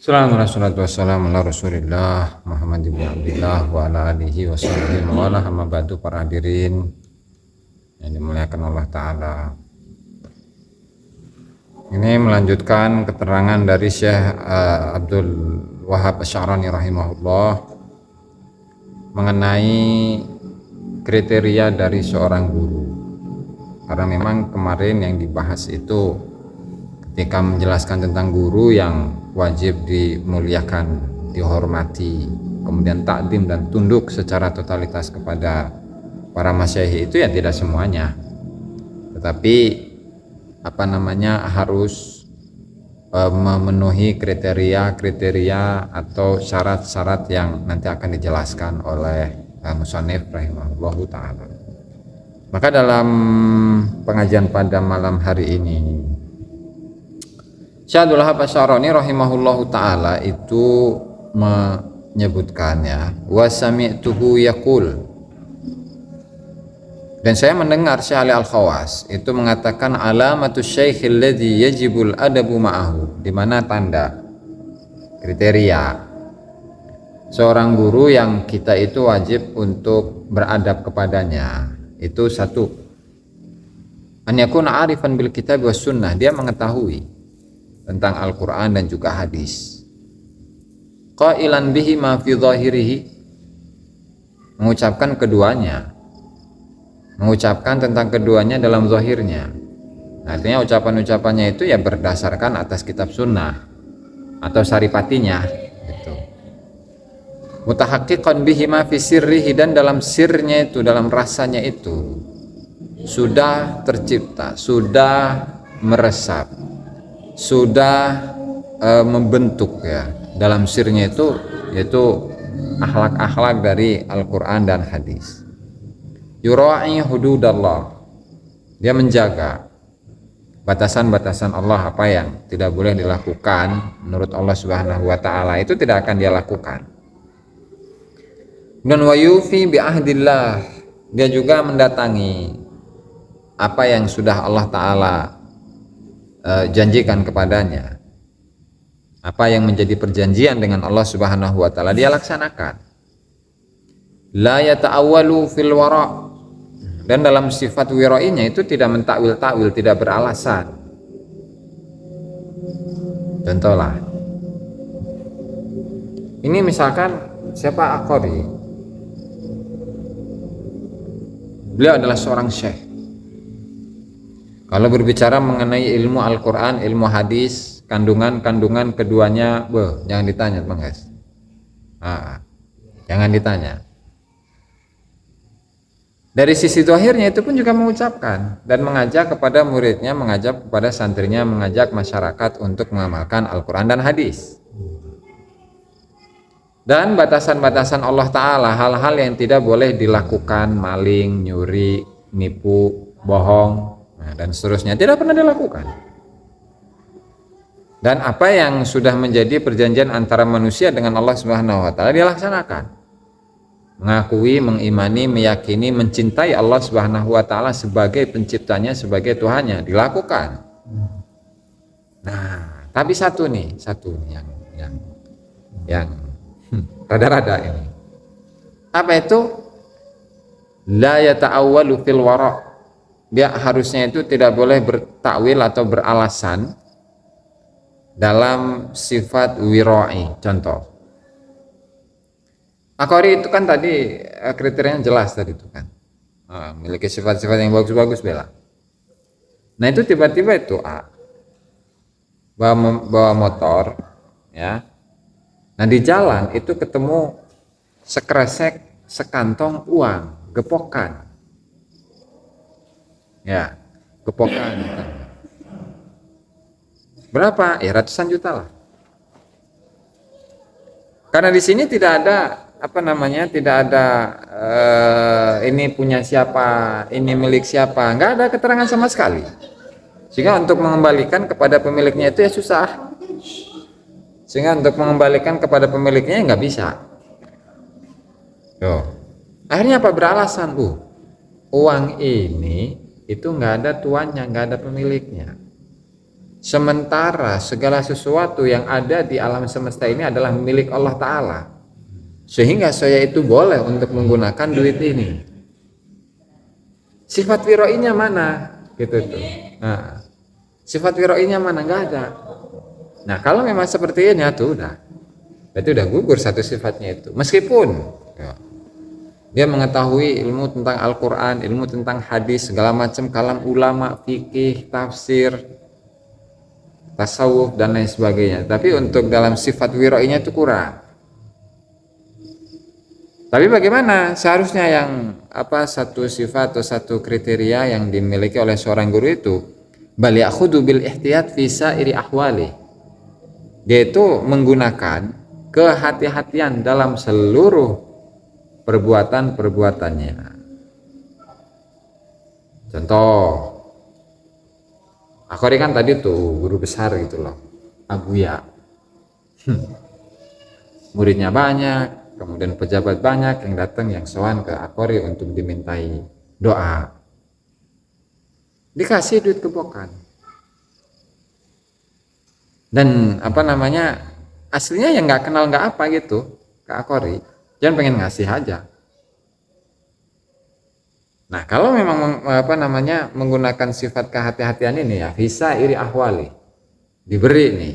Assalamualaikum wassalamu ala rasulillah Muhammad ibn Abdillah wa ala alihi wa sahbihi wa ala hamma ba'du. Para hadirin yang dimuliakan Allah Ta'ala, ini melanjutkan keterangan dari Syekh Abdul Wahab Asy'arani rahimahullah mengenai kriteria dari seorang guru. Karena memang kemarin yang dibahas itu ketika menjelaskan tentang guru yang wajib dimuliakan, dihormati, kemudian takdim dan tunduk secara totalitas kepada para masyayikh, itu ya tidak semuanya, tetapi harus memenuhi kriteria atau syarat-syarat yang nanti akan dijelaskan oleh musannif rahimahullahu ta'ala. Maka dalam pengajian pada malam hari ini, Syekh Abdul Wahab Asy'arani rahimahullahu ta'ala itu menyebutkan wa sami'tuhu yaqul, dan saya mendengar Syekh Ali Al-Khawas itu mengatakan alamatus syekh alladzi yajibul adabu ma'ahu, di mana tanda kriteria seorang guru yang kita itu wajib untuk beradab kepadanya itu satu, an yakuna arifan bil kitab was sunnah, dia mengetahui tentang Al-Quran dan juga hadis, qailan bihi ma fi zahirihi, mengucapkan tentang keduanya dalam zahirnya. Artinya ucapan-ucapannya itu ya berdasarkan atas kitab sunnah atau saripatinya gitu. Mutahaqqiqan bihi ma fi sirrihi, dan dalam sirnya itu, dalam rasanya itu sudah tercipta, sudah meresap, sudah membentuk dalam sirnya itu, yaitu akhlak-akhlak dari Al-Quran dan hadis. Yura'i hududallah, dia menjaga batasan-batasan Allah, apa yang tidak boleh dilakukan menurut Allah Subhanahu wa ta'ala itu tidak akan dia lakukan. Dan wa yufi bi ahdillah, dia juga mendatangi apa yang sudah Allah Ta'ala janjikan kepadanya, apa yang menjadi perjanjian dengan Allah Subhanahu wa ta'ala dia laksanakan. La yata'awwalu fil wara', dan dalam sifat wira'inya itu tidak mentakwil-takwil, tidak beralasan. Contohlah, ini misalkan siapa Aqori, beliau adalah seorang syekh. Kalau berbicara mengenai ilmu Al-Quran, ilmu hadis, kandungan keduanya, jangan ditanya Bang guys. Jangan ditanya. Dari sisi zahirnya itu pun juga mengucapkan dan mengajak kepada muridnya, mengajak kepada santrinya, mengajak masyarakat untuk mengamalkan Al-Quran dan hadis. Dan batasan-batasan Allah Ta'ala, hal-hal yang tidak boleh dilakukan, maling, nyuri, nipu, bohong, dan seterusnya, tidak pernah dilakukan. Dan apa yang sudah menjadi perjanjian antara manusia dengan Allah Subhanahu wa ta'ala dia laksanakan. Mengakui, mengimani, meyakini, mencintai Allah Subhanahu wa ta'ala sebagai penciptanya, sebagai Tuhannya, dilakukan. Nah, tapi satu nih yang rada-rada ini. Apa itu? La yata'awwalu fil wara', dia harusnya itu tidak boleh bertakwil atau beralasan dalam sifat wira'i. Contoh, Aqori itu kan tadi kriterianya jelas tadi itu kan, memiliki sifat-sifat yang bagus-bagus bela. Nah itu tiba-tiba itu bawa motor ya, nah di jalan itu ketemu sekresek sekantong uang gepokan. Ya, gepokan. Berapa? Ya ratusan juta lah. Karena di sini tidak ada tidak ada ini punya siapa, ini milik siapa, nggak ada keterangan sama sekali. Sehingga untuk mengembalikan kepada pemiliknya itu ya susah. Nggak bisa. Akhirnya apa? Beralasan, uang ini itu nggak ada tuannya, nggak ada pemiliknya. Sementara segala sesuatu yang ada di alam semesta ini adalah milik Allah Ta'ala, sehingga saya itu boleh untuk menggunakan duit ini. Sifat wiroinya mana? Gitu tuh. Nah, sifat wiroinya mana? Nggak ada. Nah, kalau memang seperti ini tuh udah, berarti udah gugur satu sifatnya itu. Meskipun ya, dia mengetahui ilmu tentang Al-Quran, ilmu tentang hadis, segala macam kalam ulama, fikih, tafsir, tasawuf dan lain sebagainya, tapi untuk dalam sifat wiroinya itu kurang. Tapi bagaimana seharusnya yang satu sifat atau satu kriteria yang dimiliki oleh seorang guru itu, bal ya'khudhu bil ihtiyat fi sa'iri ahwali, dia itu menggunakan kehati-hatian dalam seluruh perbuatan-perbuatannya. Contoh, Akhori kan tadi tuh guru besar gitu loh, Abuya. Muridnya banyak, kemudian pejabat banyak yang datang, yang sowan ke Akhori untuk dimintai doa. Dikasih duit kebokan. Dan aslinya yang nggak kenal nggak apa gitu ke Akhori, jangan pengen ngasih aja. Nah, kalau memang menggunakan sifat kehati-hatian ini ya, bisa iri ahwali, diberi nih,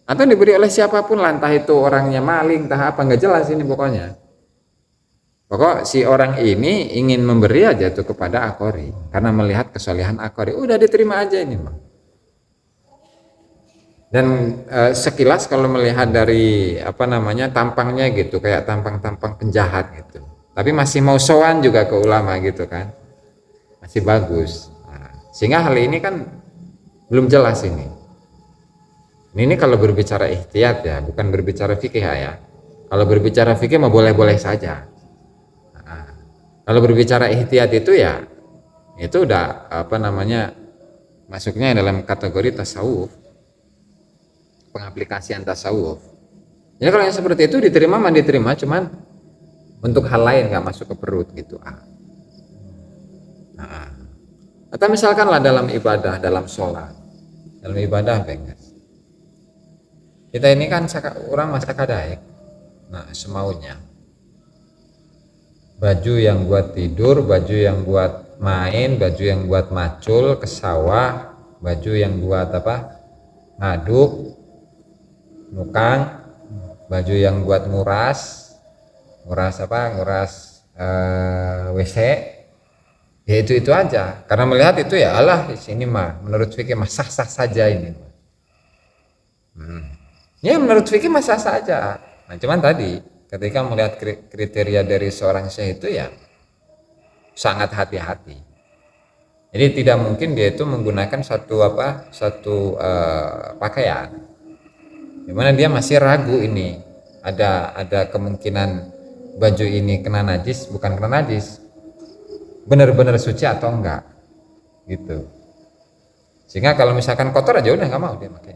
atau diberi oleh siapapun lah, entah itu orangnya maling, entah apa, nggak jelas ini pokoknya. Pokok si orang ini ingin memberi aja tuh kepada Akhori karena melihat kesolehan Akhori, udah diterima aja ini bang. Dan sekilas kalau melihat dari tampangnya gitu, kayak tampang-tampang penjahat gitu. Tapi masih mau sowan juga ke ulama gitu kan, masih bagus. Nah, sehingga hal ini kan belum jelas ini. Ini kalau berbicara ihtiyat ya, bukan berbicara fikih ya. Kalau berbicara fikih mah boleh-boleh saja. Nah, kalau berbicara ihtiyat itu ya, itu udah masuknya dalam kategori tasawuf, pengaplikasian tasawuf. Jadi kalau yang seperti itu diterima cuman untuk hal lain, nggak masuk ke perut gitu. Nah, atau misalkan lah dalam ibadah, dalam sholat, dalam ibadah bengas. Kita ini kan orang masa kadaik, nah semaunya. Baju yang buat tidur, baju yang buat main, baju yang buat macul ke sawah, baju yang buat ngaduk, nukang, baju yang buat nguras WC, ya itu aja. Karena melihat itu ya Allah, ini mah menurut fikih mah sah-sah saja ini. Ya menurut fikih mah sah saja. Nah cuman tadi ketika melihat kriteria dari seorang syekh itu ya sangat hati-hati. Jadi tidak mungkin dia itu menggunakan satu pakaian dimana dia masih ragu ini ada kemungkinan baju ini kena najis, bukan kena najis, benar-benar suci atau enggak gitu. Sehingga kalau misalkan kotor aja udah nggak mau dia pakai.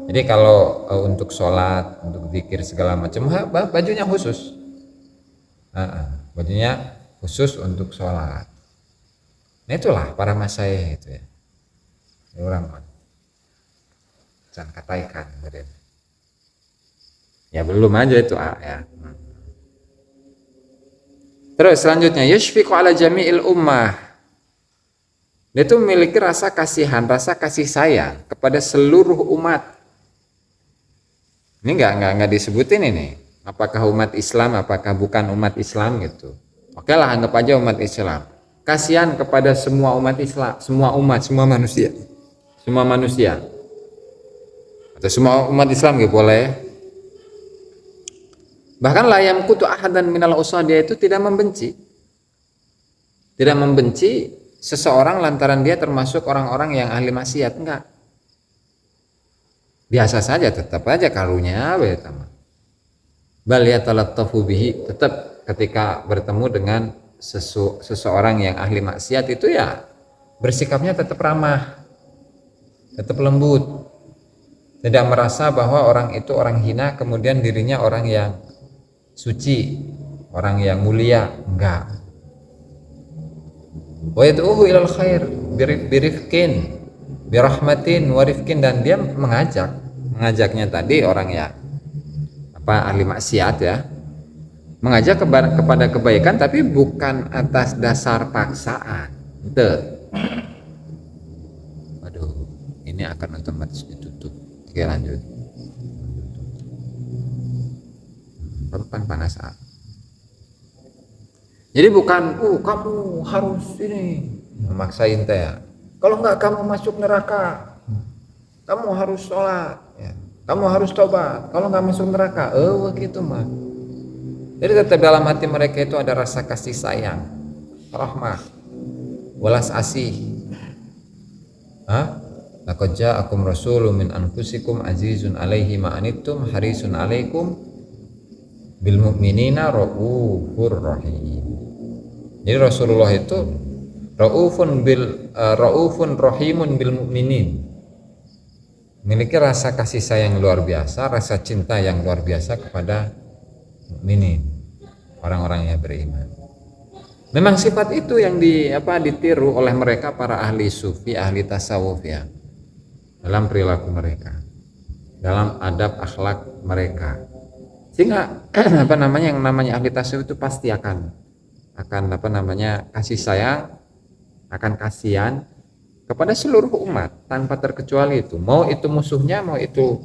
Jadi kalau untuk sholat, untuk zikir segala macam, bajunya khusus, bajunya khusus untuk sholat. Nah itulah para masyayikh itu ya, orang jangan kataikan ya belum aja itu ya. Terus selanjutnya yushfiqu ala jami'il ummah. Dia itu memiliki rasa kasihan, rasa kasih sayang kepada seluruh umat. Ini enggak disebutin ini. Apakah umat Islam, apakah bukan umat Islam gitu. Oke lah, anggap aja umat Islam. Kasihan kepada semua umat Islam, semua umat, semua manusia. Semua manusia. Atau semua umat Islam gitu boleh. Bahkan layam kutu ahadan minal usah, dia itu tidak membenci seseorang lantaran dia termasuk orang-orang yang ahli maksiat, enggak. Biasa saja, tetap aja karunya bal yatalattafu bihi, tetap ketika bertemu dengan seseorang yang ahli maksiat itu ya bersikapnya tetap ramah, tetap lembut, tidak merasa bahwa orang itu orang hina kemudian dirinya orang yang suci, orang yang mulia, enggak. Wa yad'uhu ilal khair birifqin, birahmatin warifkin, dan dia mengajaknya tadi orang yang ahli maksiat ya, mengajak kepada kebaikan tapi bukan atas dasar paksaan. Waduh, ini akan otomatis ditutup. Oke, lanjut. Pelan panas. Jadi bukan kamu harus ini memaksain teh ya. Kalau enggak kamu masuk neraka. Kamu harus sholat ya. Kamu harus tobat. Kalau enggak masuk neraka, gitu mah. Jadi tetap dalam hati mereka itu ada rasa kasih sayang, rahmah, welas asih. Laqad ja'akum rasulun min anfusikum azizun 'alaihi ma anittum harisun 'alaikum bil mu'minina raufur rahim. Jadi Rasulullah itu raufun rahimun bil mu'minin. Memiliki rasa kasih sayang luar biasa, rasa cinta yang luar biasa kepada mukminin, orang-orang yang beriman. Memang sifat itu yang ditiru oleh mereka para ahli sufi, ahli tasawuf ya. Dalam perilaku mereka, dalam adab akhlak mereka. Sehingga yang namanya ahli tasawuf itu pasti akan kasih sayang, akan kasihan kepada seluruh umat tanpa terkecuali itu. Mau itu musuhnya, mau itu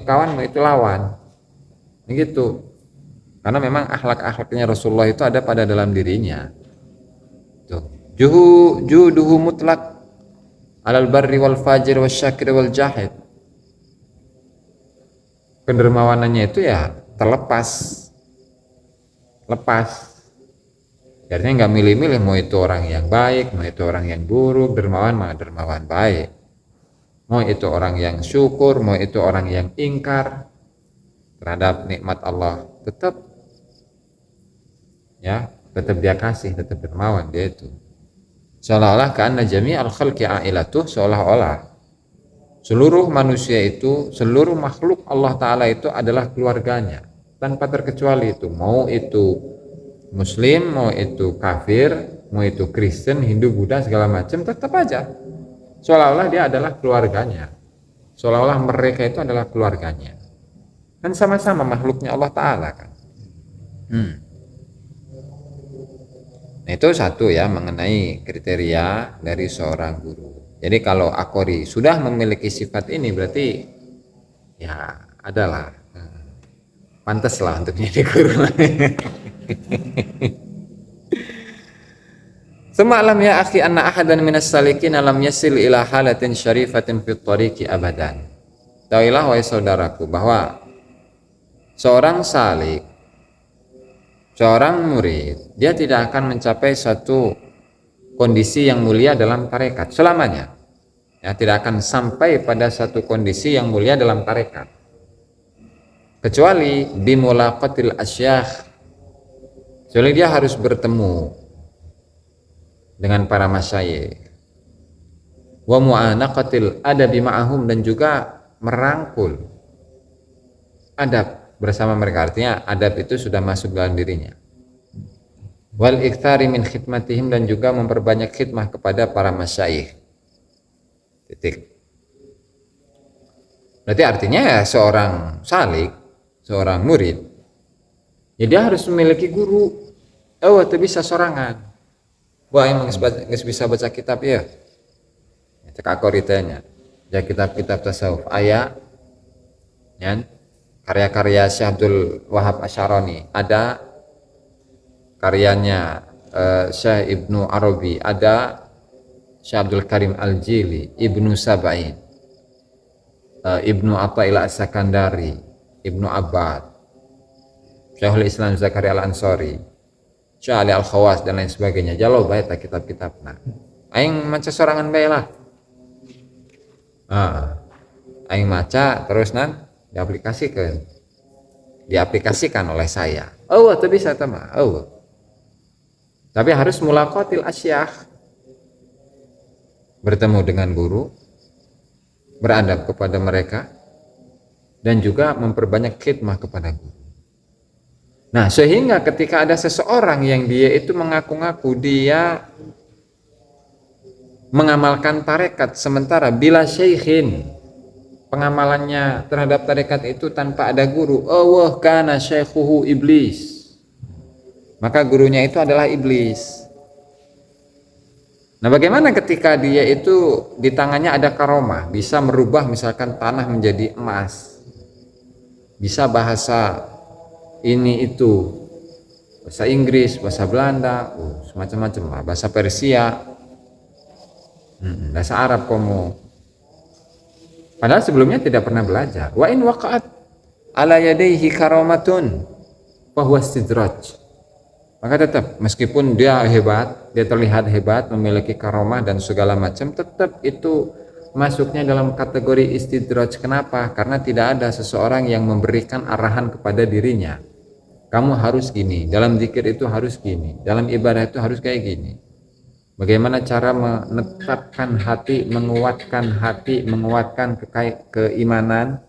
kawan, mau itu lawan. Begitu. Karena memang akhlak-akhlaknya Rasulullah itu ada pada dalam dirinya. Tuh. Juduhu mutlak alal barri wal fajir wasyakir wal jahid. Pendermawanannya itu ya lepas. Artinya nggak milih-milih, mau itu orang yang baik, mau itu orang yang buruk, dermawan baik. Mau itu orang yang syukur, mau itu orang yang ingkar terhadap nikmat Allah, tetap dia kasih, tetap dermawan dia itu. Seolah-olah karena jami'al khalqi a'ilatuh, seolah-olah seluruh manusia itu, seluruh makhluk Allah Ta'ala itu adalah keluarganya tanpa terkecuali itu. Mau itu Muslim, mau itu kafir, mau itu Kristen, Hindu, Buddha, segala macam, tetap aja seolah-olah dia adalah keluarganya, seolah-olah mereka itu adalah keluarganya, kan sama-sama makhluknya Allah Ta'ala kan. Nah itu satu ya, mengenai kriteria dari seorang guru. Jadi kalau Aqori sudah memiliki sifat ini, berarti ya adalah pantas lah untuk menjadi guru. Semalam ya akhi anna ahadan minas salikin alam yasil ila halatin syarifatin fit tariqi abadan. Tahuilah wahai saudaraku bahwa seorang salik, seorang murid, dia tidak akan mencapai satu kondisi yang mulia dalam tarekat selamanya. Ya, tidak akan sampai pada satu kondisi yang mulia dalam tarekat. Kecuali bimulaqatil asyakh. Kecuali dia harus bertemu dengan para masyayikh, wa mu'anaqatil adabi ma'ahum, dan juga merangkul adab bersama mereka. Artinya adab itu sudah masuk dalam dirinya. Wal iktsari min khidmatihim, dan juga memperbanyak khidmah kepada para masyayikh. Titik. Berarti artinya ya seorang salik, seorang murid, ya dia harus memiliki guru. Itu bisa sorangan. Wah, emang nggak bisa baca kitab ya. Cek akoritanya. Ya kitab-kitab tasawuf ayat, ya, karya-karya Syekh Abdul Wahab Asy'arani, ada karyanya Syekh Ibnu Arabi, ada Syekh Abdul Karim Al-Jili, Ibnu Sab'in, Ibnu Athaillah As-Sakandari, Ibnu Abbad, Syekhul Islam Zakaria Al-Ansari, Syekh Ali Al-Khawas, dan lain sebagainya. Jalo baik kitab-kitab. Nah, aing maca sorangan bae lah. Aing maca terus diaplikasikan oleh saya. Itu bisa teman. Tapi harus mulaqatil asyakh, bertemu dengan guru, beradab kepada mereka, dan juga memperbanyak khidmah kepada guru. Nah, sehingga ketika ada seseorang yang dia itu mengaku-ngaku dia mengamalkan tarekat, sementara bila syekhin, pengamalannya terhadap tarekat itu tanpa ada guru, kana syekhuhu iblis, maka gurunya itu adalah iblis. Nah, bagaimana ketika dia itu di tangannya ada karomah, bisa merubah misalkan tanah menjadi emas, bisa bahasa ini itu, bahasa Inggris, bahasa Belanda, semacam-macam lah, bahasa Persia, bahasa Arab komo. Padahal sebelumnya tidak pernah belajar. Wa in waqa'at ala yadayhi karamatun fa huwa istidraj. Maka tetap meskipun dia hebat, dia terlihat hebat, memiliki karomah dan segala macam, tetap itu masuknya dalam kategori istidraj. Kenapa? Karena tidak ada seseorang yang memberikan arahan kepada dirinya. Kamu harus gini, dalam zikir itu harus gini, dalam ibadah itu harus kayak gini. Bagaimana cara menetapkan hati, menguatkan keimanan,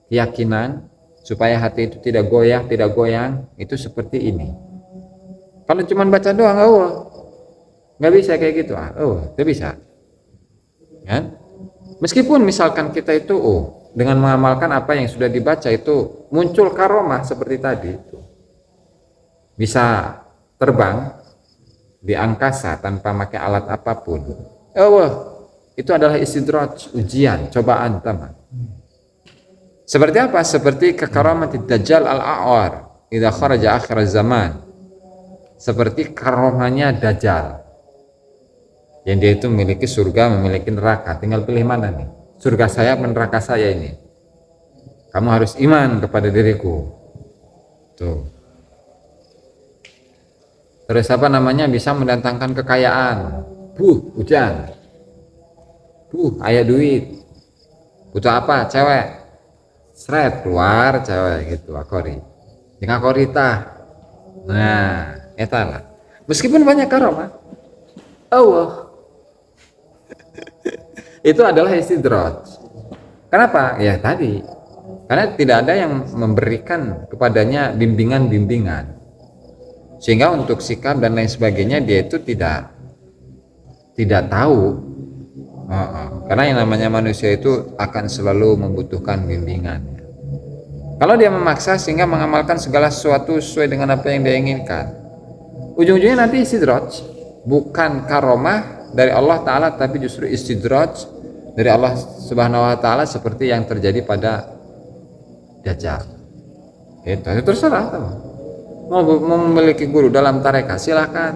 keyakinan, supaya hati itu tidak goyah, tidak goyang, itu seperti ini. Kalau cuma baca doang, nggak bisa kayak gitu, tidak bisa. Kan? Meskipun misalkan kita itu, dengan mengamalkan apa yang sudah dibaca itu muncul karomah seperti tadi, bisa terbang di angkasa tanpa pakai alat apapun. Itu adalah istidraj, ujian, cobaan teman. Seperti apa? Seperti kekaramati Dajjal al-A'war idza kharaja akhir zaman. Seperti karomahnya Dajjal, yang dia itu memiliki surga, memiliki neraka, tinggal pilih mana nih, surga saya atau neraka saya ini. Kamu harus iman kepada diriku. Tuh. Terus apa namanya, bisa mendatangkan kekayaan, hujan, ayah duit, butuh apa, cewek, seret keluar cewek gitu, akori, dengan korita. Nah, etalah. Meskipun banyak karomah, itu adalah istidraj. Kenapa? Ya tadi, karena tidak ada yang memberikan kepadanya bimbingan, sehingga untuk sikap dan lain sebagainya dia itu tidak tahu. Karena yang namanya manusia itu akan selalu membutuhkan bimbingan. Kalau dia memaksa sehingga mengamalkan segala sesuatu sesuai dengan apa yang dia inginkan, ujung-ujungnya nanti istidraj, bukan karomah dari Allah Ta'ala, tapi justru istidraj dari Allah Subhanahu Wa Ta'ala, seperti yang terjadi pada Dajjal. Itu terserah teman. Mau memiliki guru dalam tarekat silahkan,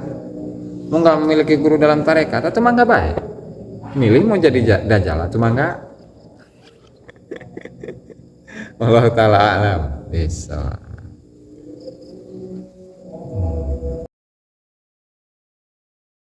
mau nggak memiliki guru dalam tarekat atau mah nggak baik, milih mau jadi Dajjal atau mah nggak. Allah Ta'ala alam bisa.